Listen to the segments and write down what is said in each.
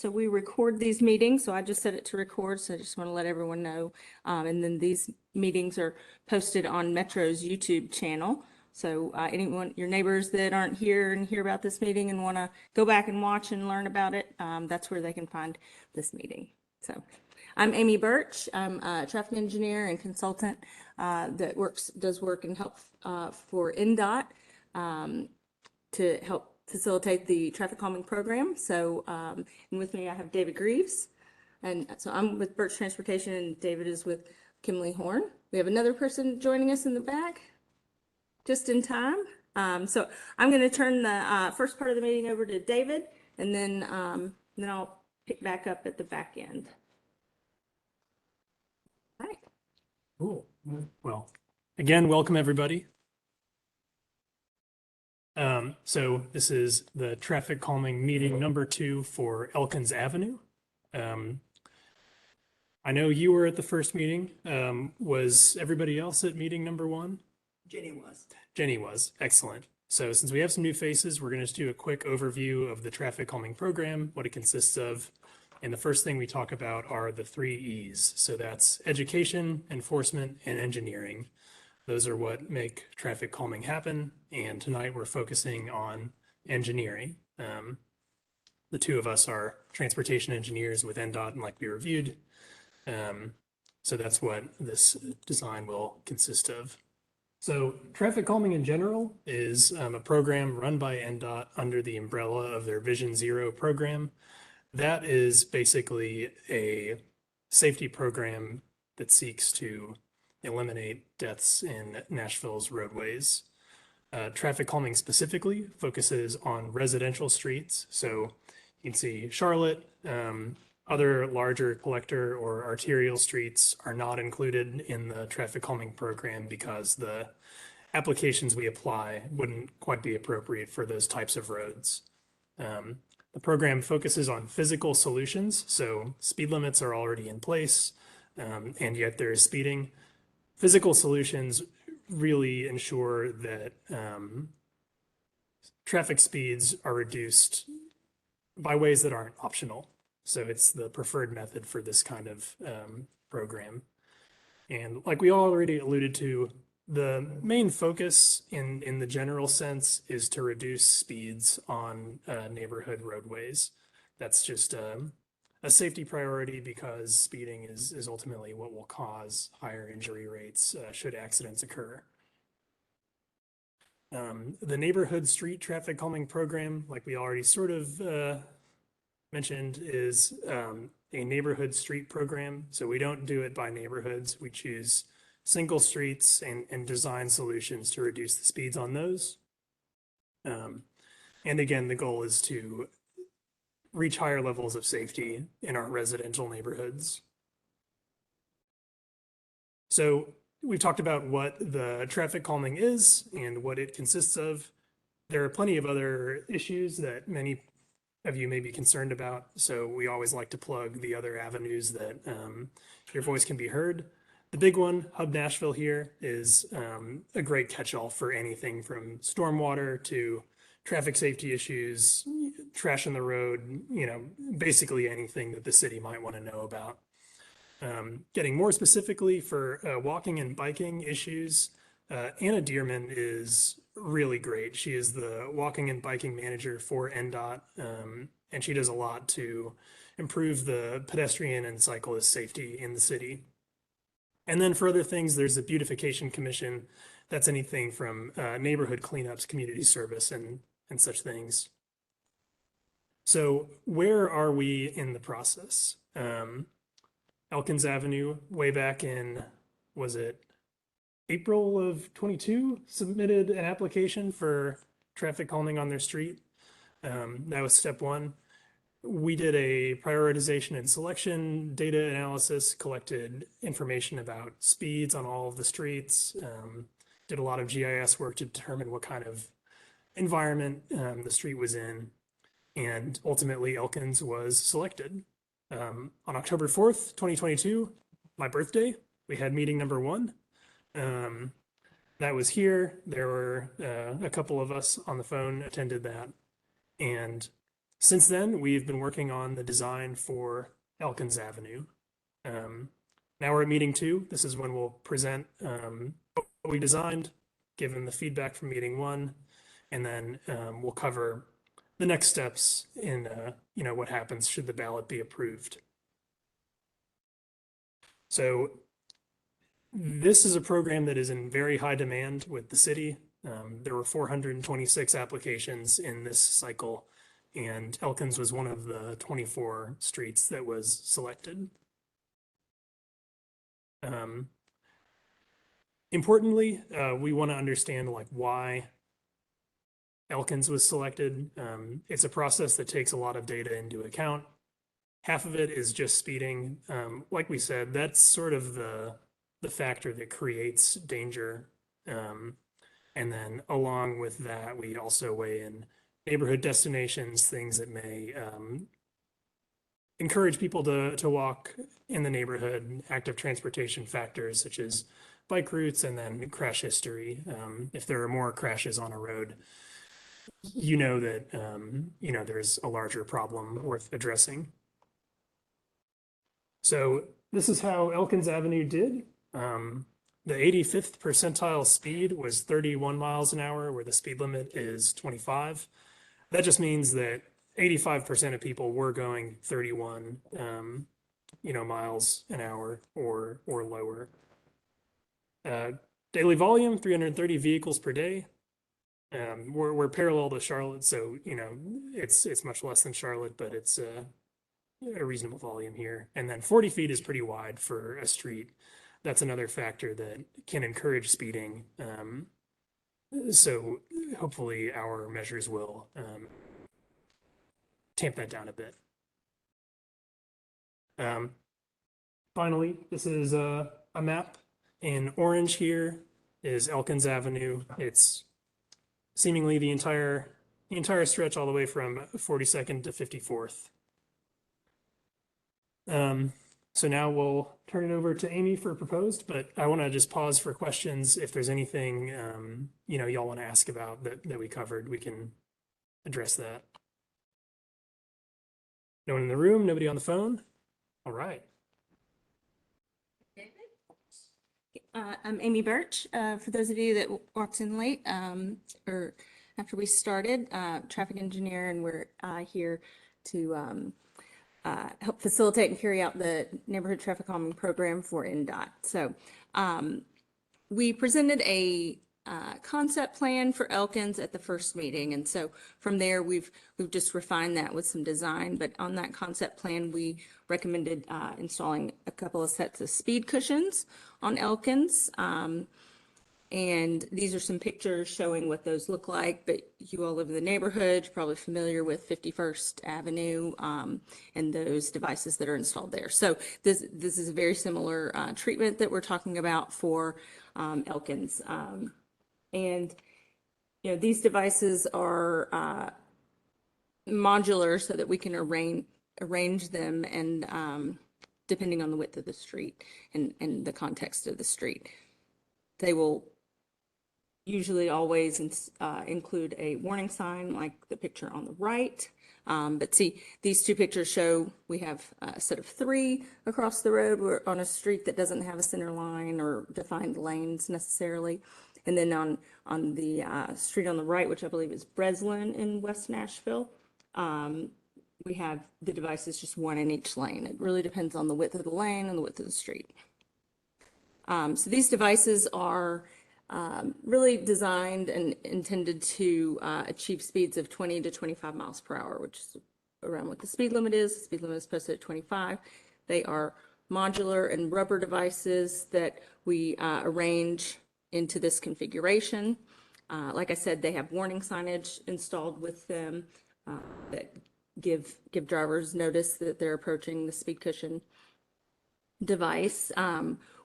So we record these meetings, so I just set it to record, so I just want to let everyone know. And then these meetings are posted on Metro's YouTube channel. So anyone, your neighbors that aren't here and hear about this meeting and want to go back and watch and learn about it, that's where they can find this meeting. So I'm Amy Birch. I'm a traffic engineer and consultant that does work and help for NDOT to help facilitate the traffic calming program. So, and with me, I have David Greaves. And so I'm with Birch Transportation and David is with Kimley Horn. We have another person joining us in the back just in time. So I'm going to turn the first part of the meeting over to David, and then I'll pick back up at the back end. All right. Cool. Well, again, welcome everybody. So this is the traffic calming meeting number 2 for Elkins Avenue. I know you were at the first meeting. Was everybody else at meeting number 1? Jenny was. Jenny was. Excellent. So since we have some new faces, we're going to just do a quick overview of the traffic calming program, what it consists of. And the first thing we talk about are the 3 E's. So that's education, enforcement, and engineering. Those are what make traffic calming happen. And tonight we're focusing on engineering. The 2 of us are transportation engineers with NDOT, and like we reviewed. So that's what this design will consist of. So traffic calming in general is a program run by NDOT under the umbrella of their Vision Zero program. That is basically a safety program that seeks to eliminate deaths in Nashville's roadways. Traffic calming specifically focuses on residential streets. So you can see Charlotte, other larger collector or arterial streets are not included in the traffic calming program because the applications we apply wouldn't quite be appropriate for those types of roads. The program focuses on physical solutions. So speed limits are already in place, and yet there is speeding. Physical solutions really ensure that traffic speeds are reduced by ways that aren't optional. So it's the preferred method for this kind of program. And like we already alluded to, the main focus in the general sense is to reduce speeds on neighborhood roadways. That's just a safety priority because speeding is ultimately what will cause higher injury rates should accidents occur. The neighborhood street traffic calming program, like we already sort of mentioned, is a neighborhood street program. So we don't do it by neighborhoods. We choose single streets and design solutions to reduce the speeds on those. And again, the goal is to reach higher levels of safety in our residential neighborhoods. So we've talked about what the traffic calming is and what it consists of. There are plenty of other issues that many of you may be concerned about. So we always like to plug the other avenues that your voice can be heard. The big one, Hub Nashville here, is a great catch-all for anything from stormwater to traffic safety issues, trash on the road, basically anything that the city might want to know about. Getting more specifically for walking and biking issues, Anna Dearman is really great. She is the walking and biking manager for NDOT, and she does a lot to improve the pedestrian and cyclist safety in the city. And then for other things, there's the Beautification Commission. That's anything from neighborhood cleanups, community service, and such things. So where are we in the process? Elkins Avenue, way back in, was it April of 22, submitted an application for traffic calming on their street. That was step 1. We did a prioritization and selection data analysis, collected information about speeds on all of the streets, did a lot of GIS work to determine what kind of environment the street was in, and ultimately Elkins was selected. On October 4th, 2022, my birthday, we had meeting number 1. That was here. There were a couple of us on the phone attended that. And Since then, we've been working on the design for Elkins Avenue. Now we're at meeting 2. This is when we'll present what we designed, given the feedback from meeting 1, and then we'll cover the next steps in what happens should the ballot be approved. So this is a program that is in very high demand with the city. There were 426 applications in this cycle, and Elkins was one of the 24 streets that was selected. Importantly, we want to understand why Elkins was selected. It's a process that takes a lot of data into account. Half of it is just speeding. Like we said, that's sort of the factor that creates danger. And then along with that, we also weigh in neighborhood destinations, things that may encourage people to walk in the neighborhood, active transportation factors such as bike routes, and then crash history. If there are more crashes on a road, that there's a larger problem worth addressing. So this is how Elkins Avenue did. The 85th percentile speed was 31 miles an hour, where the speed limit is 25. That just means that 85% of people were going 31, miles an hour or lower. Daily volume, 330 vehicles per day. We're parallel to Charlotte, so it's much less than Charlotte, but it's a reasonable volume here. And then 40 feet is pretty wide for a street. That's another factor that can encourage speeding. So hopefully our measures will tamp that down a bit. Finally, this is a map. In orange here is Elkins Avenue. It's seemingly the entire stretch all the way from 42nd to 54th. So now we'll turn it over to Amy for proposed, but I want to just pause for questions. If there's anything y'all want to ask about that we covered, we can address that. No one in the room, nobody on the phone? All right. I'm Amy Birch. For those of you that walked in late or after we started, traffic engineer, and we're here to help facilitate and carry out the neighborhood traffic calming program for NDOT. So we presented a concept plan for Elkins at the first meeting, and so from there we've just refined that with some design. But on that concept plan, we recommended installing a couple of sets of speed cushions on Elkins. And these are some pictures showing what those look like, but you all live in the neighborhood, you're probably familiar with 51st Avenue and those devices that are installed there. So this is a very similar treatment that we're talking about for Elkins. And these devices are modular so that we can arrange them and depending on the width of the street and the context of the street. They will usually always include a warning sign like the picture on the right. But see, these two pictures show we have a set of 3 across the road. We're on a street that doesn't have a center line or defined lanes necessarily. And then on the street on the right, which I believe is Breslin in West Nashville, we have the devices just 1 in each lane. It really depends on the width of the lane and the width of the street. So these devices are really designed and intended to achieve speeds of 20 to 25 miles per hour, which is around what the speed limit is. The speed limit is posted at 25. They are modular and rubber devices that we arrange into this configuration. Like I said, they have warning signage installed with them that give drivers notice that they're approaching the speed cushion device.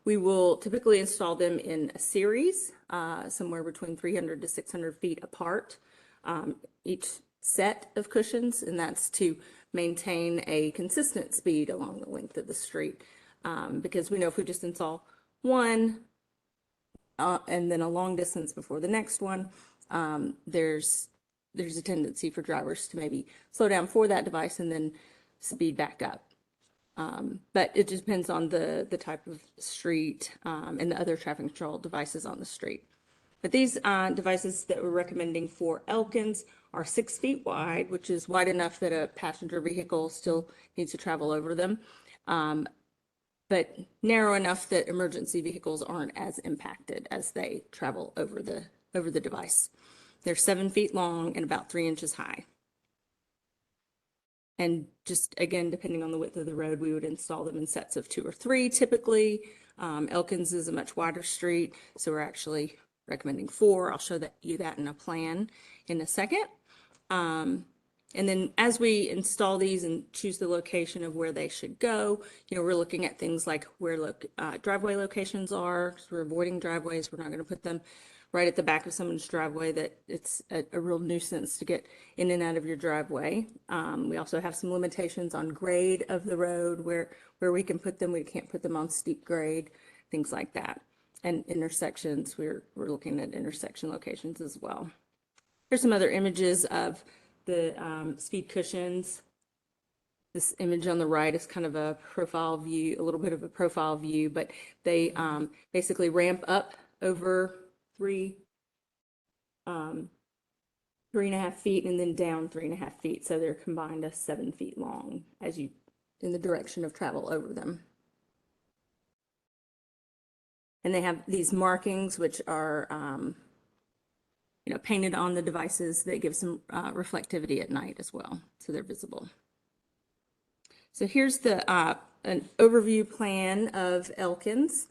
We will typically install them in a series, somewhere between 300 to 600 feet apart, each set of cushions, and that's to maintain a consistent speed along the length of the street. Because we know if we just install one and then a long distance before the next one, there's there's a tendency for drivers to maybe slow down for that device and then speed back up. But it just depends on the type of street and the other traffic control devices on the street. But these devices that we're recommending for Elkins are 6 feet wide, which is wide enough that a passenger vehicle still needs to travel over them, but narrow enough that emergency vehicles aren't as impacted as they travel over the device. They're 7 feet long and about 3 inches high. And just again, depending on the width of the road, we would install them in sets of 2 or 3 typically. Elkins is a much wider street, so we're actually recommending 4. I'll show you that in a plan in a second. And then as we install these and choose the location of where they should go, we're looking at things like where driveway locations are. So we're avoiding driveways. We're not going to put them right at the back of someone's driveway that it's a real nuisance to get in and out of your driveway. We also have some limitations on grade of the road where we can put them. We can't put them on steep grade, things like that. And intersections, we're looking at intersection locations as well. Here's some other images of the speed cushions. This image on the right is kind of a profile view, a little bit of a profile view, but they basically ramp up over 3.5 feet and then down 3.5 feet. So they're combined as 7 feet long as you in the direction of travel over them. And they have these markings, which are painted on the devices that give some reflectivity at night as well, so they're visible. So here's an overview plan of Elkins.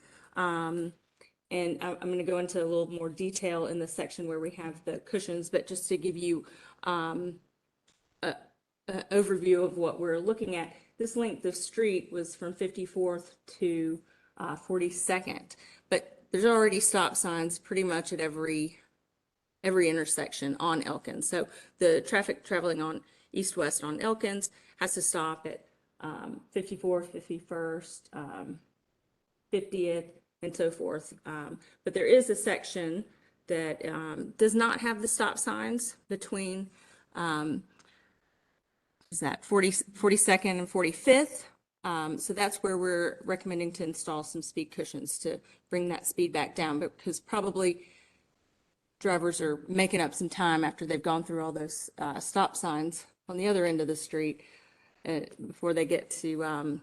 And I'm going to go into a little more detail in the section where we have the cushions, but just to give you an overview of what we're looking at, this length of street was from 54th to 42nd, but there's already stop signs pretty much at every intersection on Elkins. So the traffic traveling on east-west on Elkins has to stop at 54th, 51st, 50th, and so forth. But there is a section that does not have the stop signs between 42nd and 45th. So that's where we're recommending to install some speed cushions to bring that speed back down, because probably drivers are making up some time after they've gone through all those stop signs on the other end of the street before they get to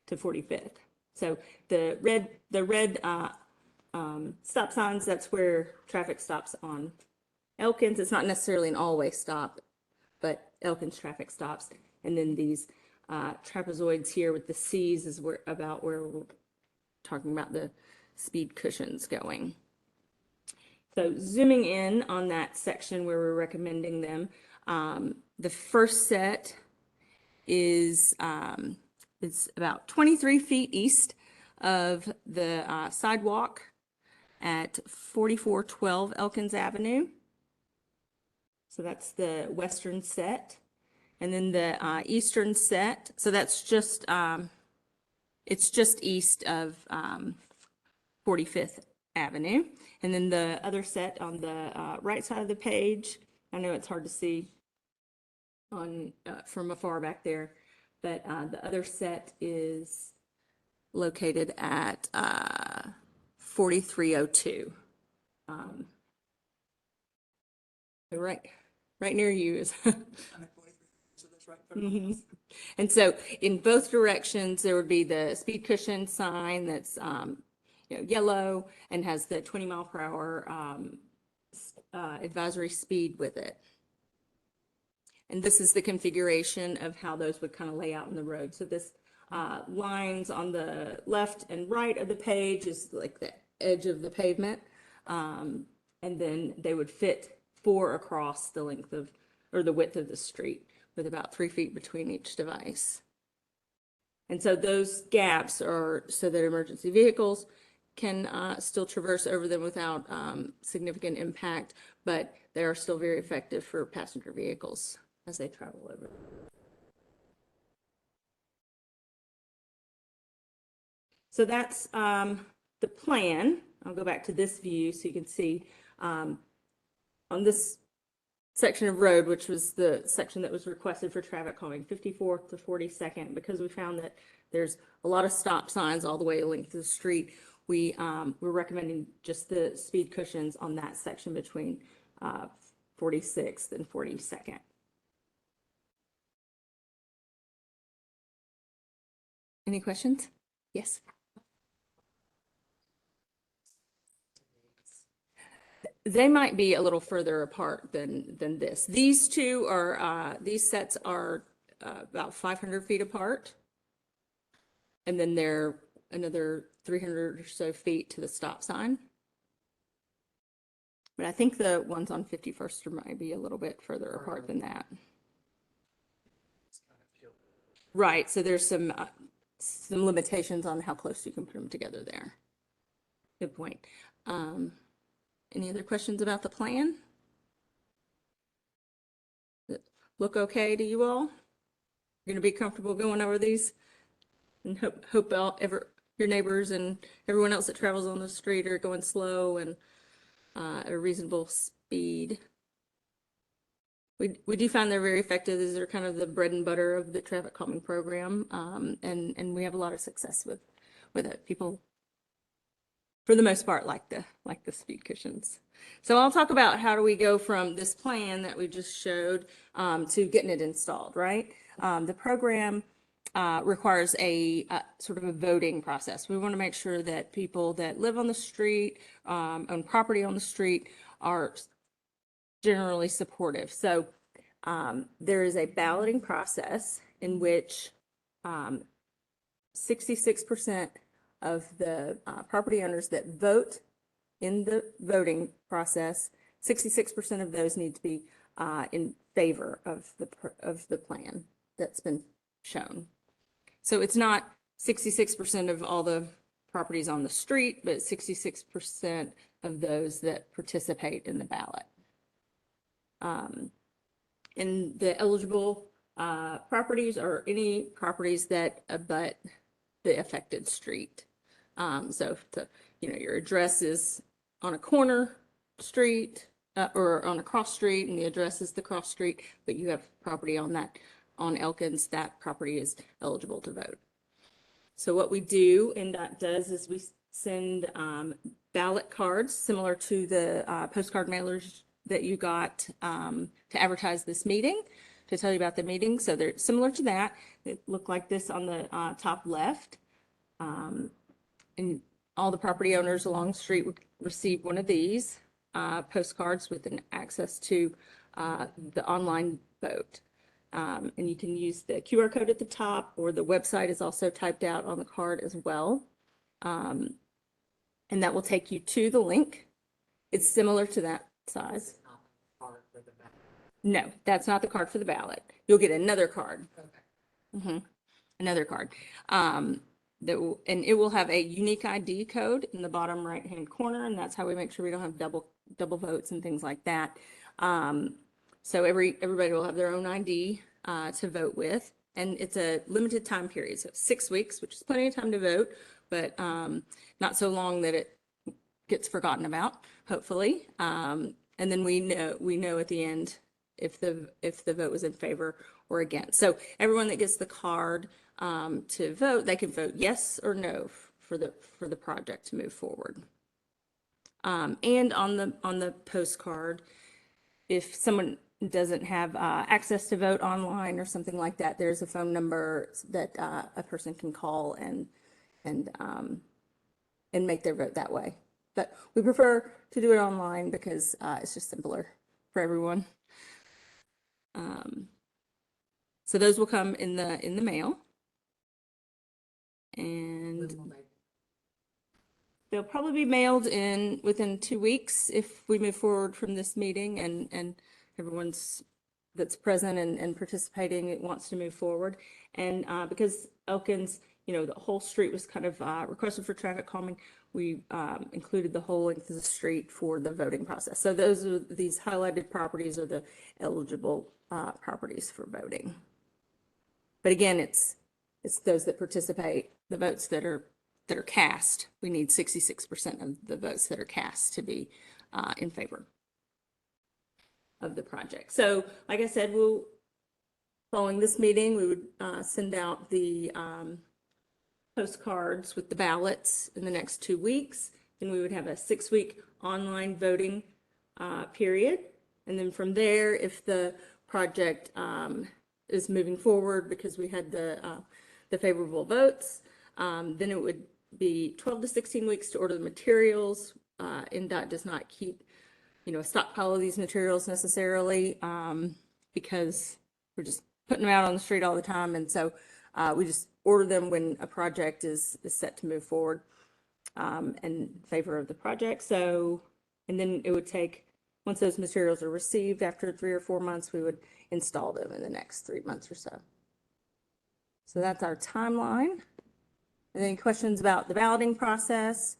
45th. So the red stop signs, that's where traffic stops on Elkins. It's not necessarily an all-way stop, but Elkins traffic stops. And then these trapezoids here with the C's is about where we're talking about the speed cushions going. So zooming in on that section where we're recommending them, the first set is it's about 23 feet east of the sidewalk at 4412 Elkins Avenue. So that's the western set. And then the eastern set, so that's just, it's just east of 45th Avenue. And then the other set on the right side of the page, I know it's hard to see on from afar back there, but the other set is located at 4302. Right near you is. Mm-hmm. And so in both directions, there would be the speed cushion sign that's yellow and has the 20-mile-per-hour advisory speed with it. And this is the configuration of how those would kind of lay out in the road. So this lines on the left and right of the page is like the edge of the pavement. And then they would fit 4 across the length of, or the width of the street, with about 3 feet between each device. And so those gaps are so that emergency vehicles can still traverse over them without significant impact, but they are still very effective for passenger vehicles as they travel over. So that's the plan. I'll go back to this view so you can see on this section of road, which was the section that was requested for traffic calming, 54th to 42nd, because we found that there's a lot of stop signs all the way length of the street. We're recommending just the speed cushions on that section between 46th and 42nd. Any questions? Yes. They might be a little further apart than this. These two are these sets are about 500 feet apart, and then they're another 300 or so feet to the stop sign. But I think the ones on 51st might be a little bit further apart than that. Right. So there's some limitations on how close you can put them together there. Good point. Any other questions about the plan? Look okay to you all? You're gonna be comfortable going over these? And hope your neighbors and everyone else that travels on the street are going slow and at a reasonable speed. We do find they're very effective. These are kind of the bread and butter of the traffic calming program, and we have a lot of success with it. People, for the most part, like the speed cushions. So I'll talk about how do we go from this plan that we just showed to getting it installed, right? The program requires a sort of a voting process. We want to make sure that people that live on the street, own property on the street, are generally supportive. So there is a balloting process in which 66% of the property owners that vote in the voting process, 66% of those need to be in favor of the plan that's been shown. So it's not 66% of all the properties on the street, but 66% of those that participate in the ballot. And the eligible properties are any properties that abut the affected street. So your address is on a corner street or on a cross street, and the address is the cross street, but you have property on Elkins, that property is eligible to vote. So what we do, NDOT does, is we send ballot cards similar to the postcard mailers that you got to advertise this meeting, to tell you about the meeting. So they're similar to that. They look like this on the top left. And all the property owners along the street would receive one of these postcards with an access to the online vote. And you can use the QR code at the top, or the website is also typed out on the card as well. And that will take you to the link. It's similar to that size. No, that's not the card for the ballot. You'll get another card. Okay. Another card. And it will have a unique ID code in the bottom right-hand corner, and that's how we make sure we don't have double votes and things like that. So everybody will have their own ID to vote with, and it's a limited time period, so 6 weeks, which is plenty of time to vote, but not so long that it gets forgotten about, hopefully. And then we know at the end if the vote was in favor or against. So everyone that gets the card to vote, they can vote yes or no for the project to move forward. And on the postcard, if someone doesn't have access to vote online or something like that, there's a phone number that a person can call and make their vote that way. But we prefer to do it online because it's just simpler for everyone. So those will come in the mail, and they'll probably be mailed in within 2 weeks if we move forward from this meeting and everyone's that's present and participating wants to move forward. And because Elkins, the whole street was kind of requested for traffic calming, we included the whole length of the street for the voting process. So these highlighted properties are the eligible properties for voting. But again, it's those that participate, the votes that are cast. We need 66% of the votes that are cast to be in favor. of the project. So like I said, following this meeting, we would send out the postcards with the ballots in the next 2 weeks. Then we would have a 6-week online voting period. And then from there, if the project is moving forward because we had the favorable votes, then it would be 12 to 16 weeks to order the materials. NDOT does not keep, a stockpile of these materials necessarily because we're just putting them out on the street all the time. And so we just order them when a project is set to move forward in favor of the project. So, and then it would take, once those materials are received after 3 or 4 months, we would install them in the next 3 months or so. So that's our timeline. Any questions about the balloting process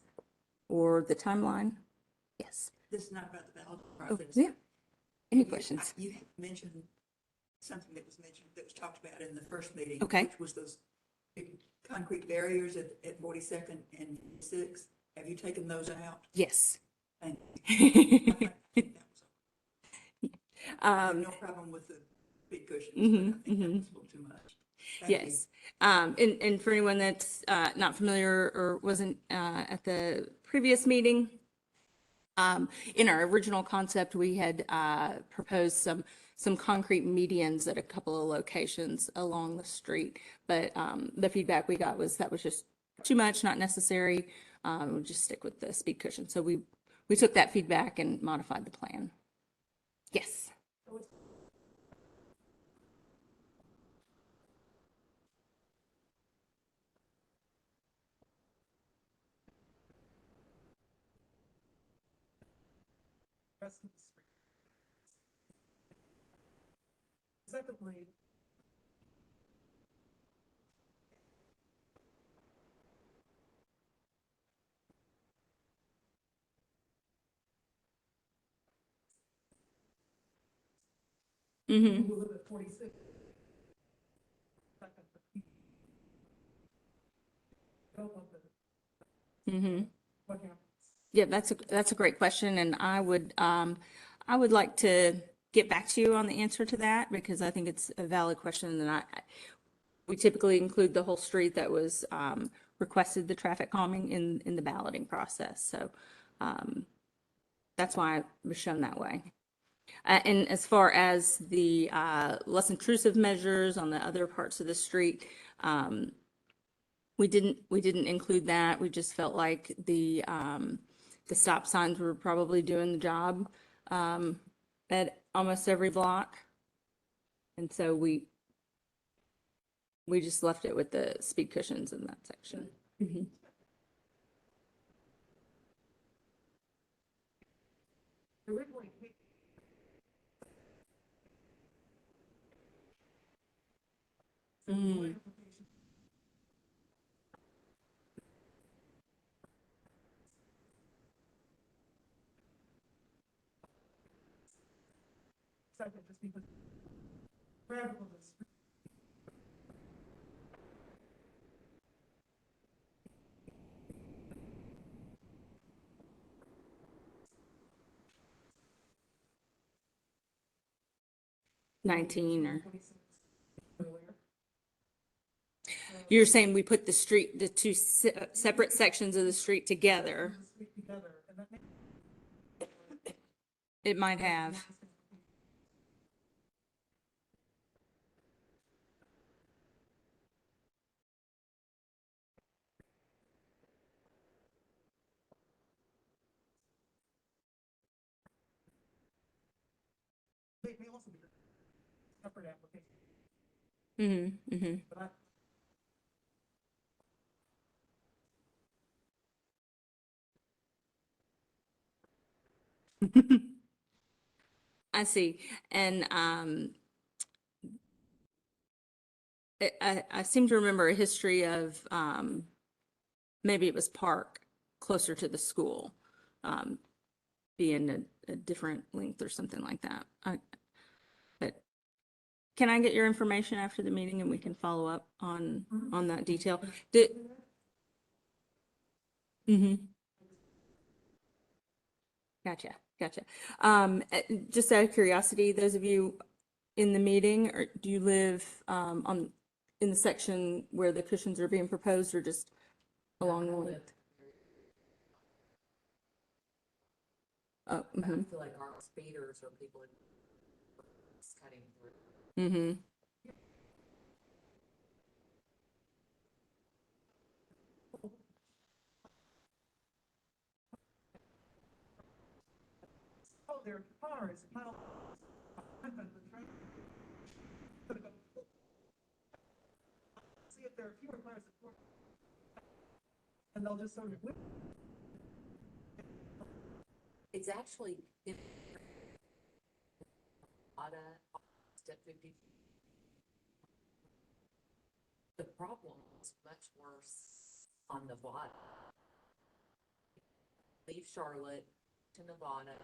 or the timeline? Yes. This is not about the ballot Oh, process. yeah. Any questions? You mentioned something that was talked about in the first meeting. Okay. Which was those big concrete barriers at 42nd and 6th. Have you taken those out? Yes. Thank you. I think that was all. I have no problem with the big cushions, but I think that was a little too much. Thank you. Yes. And for anyone that's not familiar or wasn't at the previous meeting, in our original concept, we had proposed some concrete medians at a couple of locations along the street. But the feedback we got was that was just too much, not necessary. We'll just stick with the speed cushion. So we took that feedback and modified the plan. Yes. Secondly, Mm-hmm. who live at 46. Mm-hmm. What happens? Yeah, that's a great question, and I would like to get back to you on the answer to that because I think it's a valid question, and we typically include the whole street that was requested the traffic calming in the balloting process. So that's why it was shown that way. And as far as the less intrusive measures on the other parts of the street, we didn't include that. We just felt like the stop signs were probably doing the job at almost every block. And so we just left it with the speed cushions in that section. Mm-hmm. Mm. $19 or you're saying we put the two separate sections of the street together. It might have. They may also be separate applications. Mm-hmm. Mm-hmm. But I see. And I seem to remember a history of maybe it was Park closer to the school being a different length or something like that. But can I get your information after the meeting and we can follow up on that detail? Mm-hmm. Gotcha. Gotcha. Just out of curiosity, those of you in the meeting, or do you live in the section where the cushions are being proposed, or just along the way? Oh, I feel like our speeders are people cutting through. mm-hmm. Oh, there are cars. Well, see if there are fewer cars, and they'll just sort of whip. It's actually step 50. The problem is much worse on Nevada. Leave Charlotte to Nevada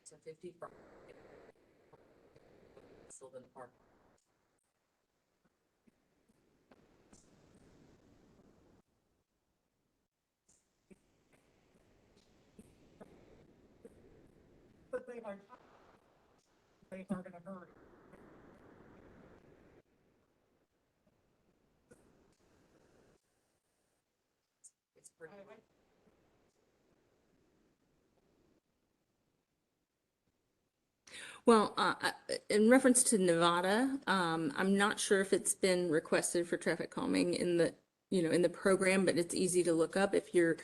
to 55. Sylvan Park. But they are in a hurry. It's pretty. Well, in reference to Nevada, I'm not sure if it's been requested for traffic calming in the, in the program, but it's easy to look up if you're,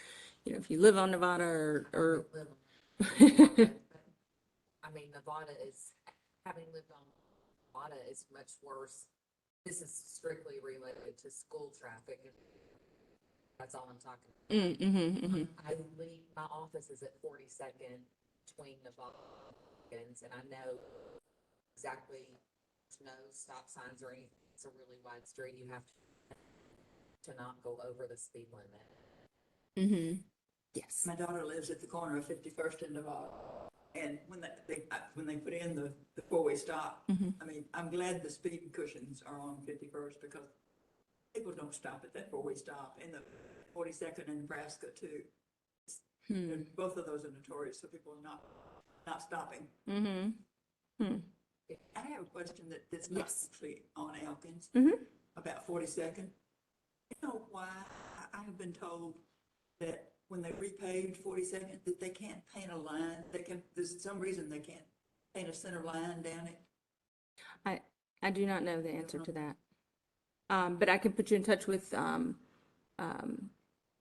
if you live on Nevada or Live on Nevada, but, I mean, Nevada is, having lived on Nevada is much worse. This is strictly related to school traffic. That's all I'm talking about. I leave, my office is at 42nd between Nevada and I know exactly no stop signs or anything. It's a really wide street. You have to not go over the speed limit. Yes. My daughter lives at the corner of 51st and Nevada. And when they put in the four-way stop, I mean, I'm glad the speed cushions are on 51st because people don't stop at that four-way stop. And the 42nd in Nebraska too. Both of those are notorious for people not stopping. I have a question that's not actually on Elkins about 42nd. You know why I have been told that when they repaved 42nd that they can't paint a line. There's some reason they can't paint a center line down it. I do not know the answer to that. But I can put you in touch with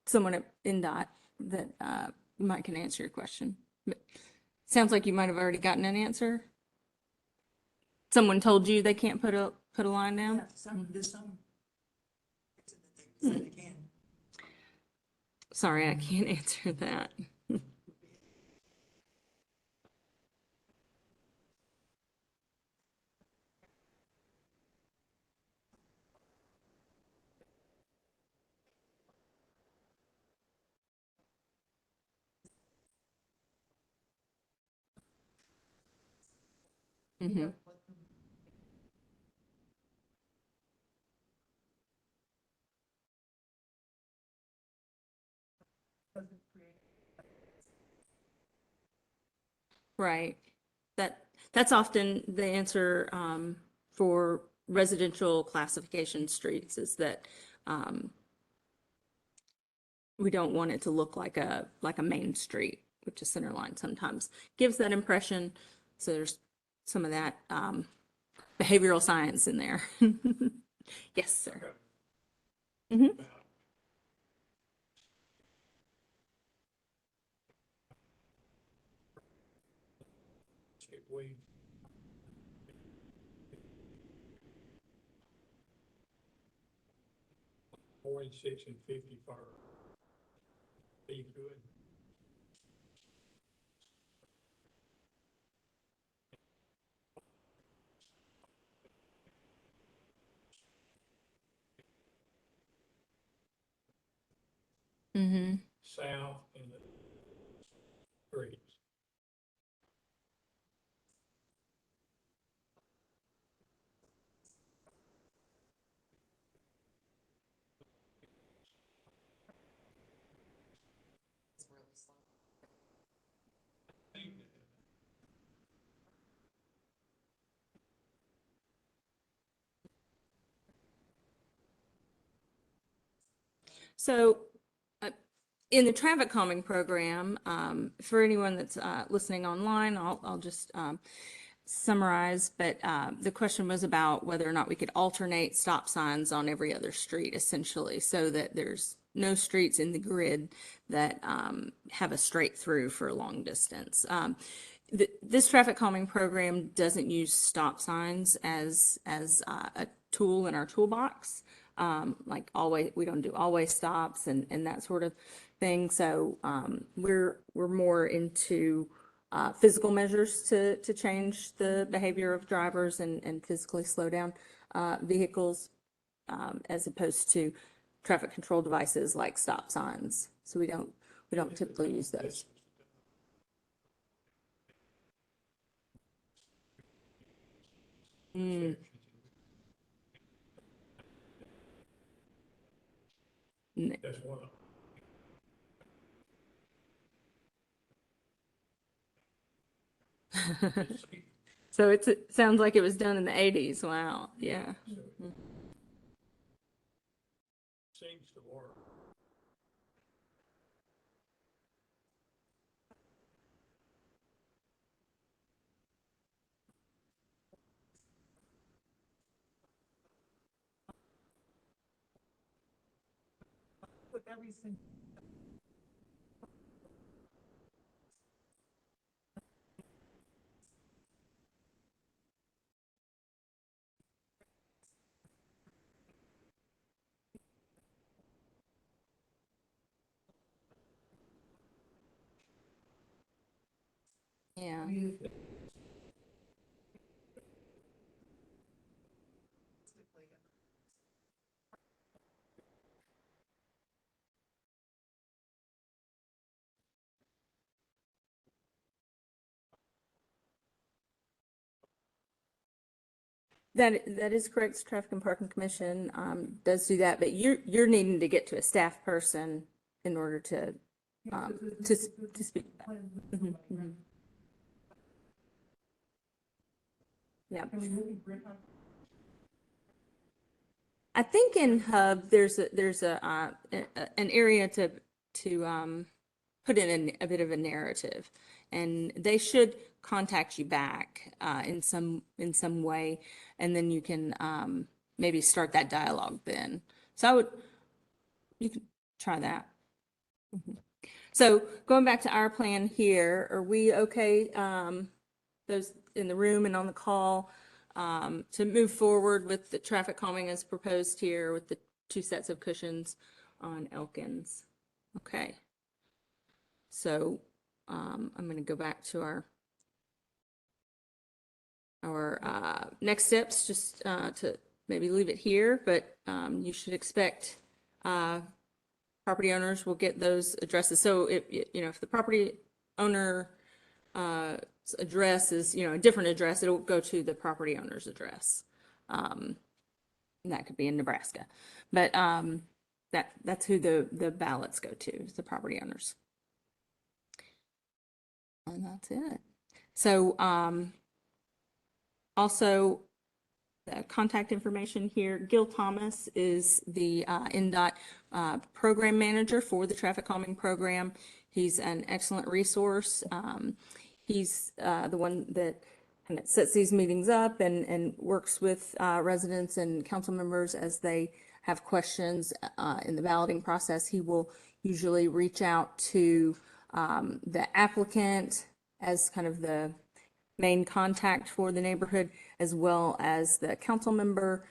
someone at NDOT that might can answer your question. But sounds like you might have already gotten an answer. Someone told you they can't put a line down? Yeah, there's some reason that they say they can. Sorry, I can't answer that. Right. That's often the answer for residential classification streets is that we don't want it to look like a main street, which a center line sometimes gives that impression. So there's some of that behavioral science in there. Yes, sir. We 46 and 54. Be good. South in the streets. So in the traffic calming program, for anyone that's listening online, I'll just summarize, but the question was about whether or not we could alternate stop signs on every other street, essentially, so that there's no streets in the grid that have a straight through for a long distance. This traffic calming program doesn't use stop signs as a tool in our toolbox. Like always, we don't do always stops and that sort of thing. So we're more into physical measures to change the behavior of drivers and physically slow down vehicles as opposed to traffic control devices like stop signs. So we don't typically use those. That's one of them. So it sounds like it was done in the 80s. Wow. Yeah. Seems to work. Yeah. That is correct. The Traffic and Parking Commission does do that, but you're needing to get to a staff person in order to speak. Mhm, mhm. Yeah. I think in Hub there's an area to put in a bit of a narrative, and they should contact you back in some way, and then you can maybe start that dialogue then. So you can try that. So going back to our plan here, are we okay, those in the room and on the call, to move forward with the traffic calming as proposed here with the 2 sets of cushions on Elkins? Okay. So I'm going to go back to our next steps, just to maybe leave it here, but you should expect property owners will get those addresses. So if the property owner address is, a different address, it'll go to the property owner's address. And that could be in Nebraska, but that's who the ballots go to, is the property owners. And that's it. So also the contact information here, Gil Thomas is the NDOT program manager for the traffic calming program. He's an excellent resource. He's the one that kind of sets these meetings up and works with residents and council members as they have questions in the balloting process. He will usually reach out to the applicant as kind of the main contact for the neighborhood, as well as the council member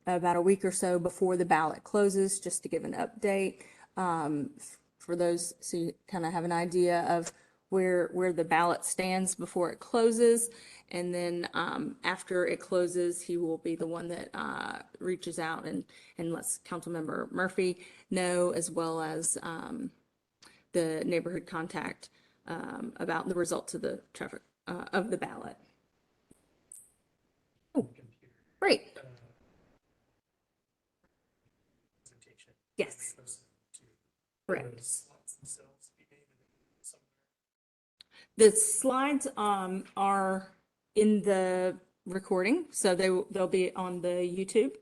about a week or so before the ballot closes, just to give an update for those, so you kind of have an idea of where the ballot stands before it closes. And then after it closes, he will be the one that reaches out and lets Councilmember Murphy know, as well as the neighborhood contact about the results of the traffic of the ballot. Oh, great. Yes. Correct. The slides are in the recording, so they'll be on the YouTube.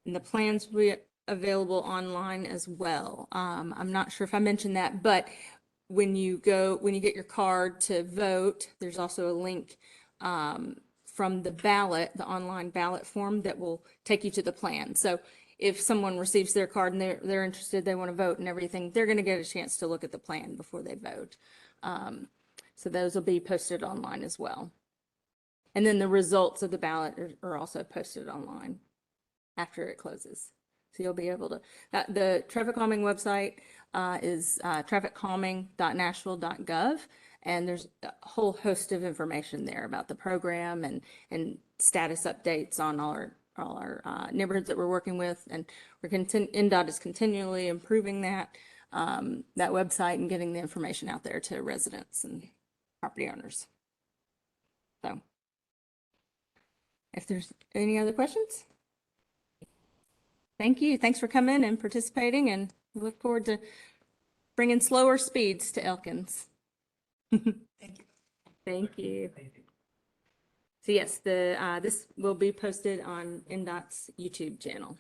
And the plans will be available online as well. I'm not sure if I mentioned that, but when you get your card to vote, there's also a link from the ballot, the online ballot form that will take you to the plan. So if someone receives their card and they're interested, they want to vote and everything, they're going to get a chance to look at the plan before they vote. So those will be posted online as well. And then the results of the ballot are also posted online after it closes. So you'll be able to, the traffic calming website is TrafficCalming.Nashville.gov. And there's a whole host of information there about the program and status updates on all our neighborhoods that we're working with. And NDOT is continually improving that website and getting the information out there to residents and property owners. So if there's any other questions? Thank you. Thanks for coming and participating, and we look forward to bringing slower speeds to Elkins. Thank you. Thank you. So yes, this will be posted on NDOT's YouTube channel.